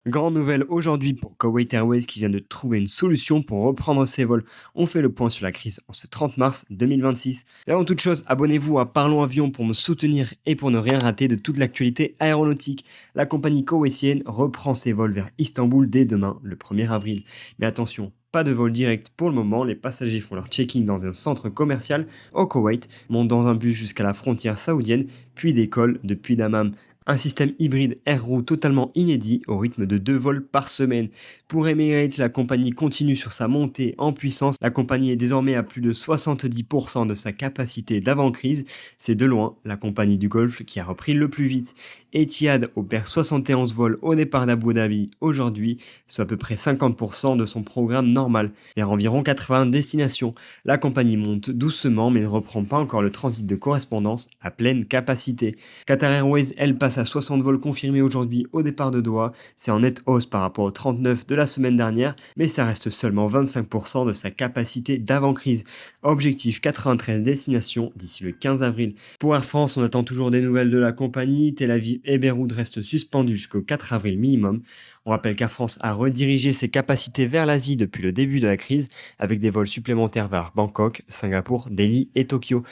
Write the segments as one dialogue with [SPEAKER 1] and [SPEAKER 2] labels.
[SPEAKER 1] Grande nouvelle aujourd'hui pour Kuwait Airways qui vient de trouver une solution pour reprendre ses vols. On fait le point sur la crise en ce 30 mars 2026. Et avant toute chose, abonnez-vous à Parlons Avion pour me soutenir et pour ne rien rater de toute l'actualité aéronautique. La compagnie koweïtienne reprend ses vols vers Istanbul dès demain, le 1er avril. Mais attention, pas de vol direct pour le moment, les passagers font leur check-in dans un centre commercial au Koweït, montent dans un bus jusqu'à la frontière saoudienne, puis décollent depuis Dammam. Un système hybride Air Route totalement inédit au rythme de 2 vols par semaine. Pour Emirates, la compagnie continue sur sa montée en puissance. La compagnie est désormais à plus de 70% de sa capacité d'avant-crise. C'est de loin la compagnie du Golfe qui a repris le plus vite. Etihad opère 71 vols au départ d'Abu Dhabi aujourd'hui, soit à peu près 50% de son programme normal, vers environ 80 destinations. La compagnie monte doucement mais ne reprend pas encore le transit de correspondance à pleine capacité. Qatar Airways, elle, passe à 60 vols confirmés aujourd'hui au départ de Doha. C'est en nette hausse par rapport aux 39 de la semaine dernière, mais ça reste seulement 25% de sa capacité d'avant-crise. Objectif 93 destinations d'ici le 15 avril. Pour Air France, on attend toujours des nouvelles de la compagnie. Tel Aviv et Beyrouth restent suspendus jusqu'au 4 avril minimum. On rappelle qu'Air France a redirigé ses capacités vers l'Asie depuis le début de la crise, avec des vols supplémentaires vers Bangkok, Singapour, Delhi et Tokyo.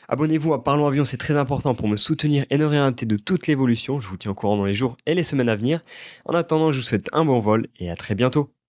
[SPEAKER 1] Abonnez-vous à Parlons Avion, c'est très important pour me soutenir et ne rien rater de toute l'évolution. Je vous tiens au courant dans les jours et les semaines à venir. En attendant, je vous souhaite un bon vol et à très bientôt.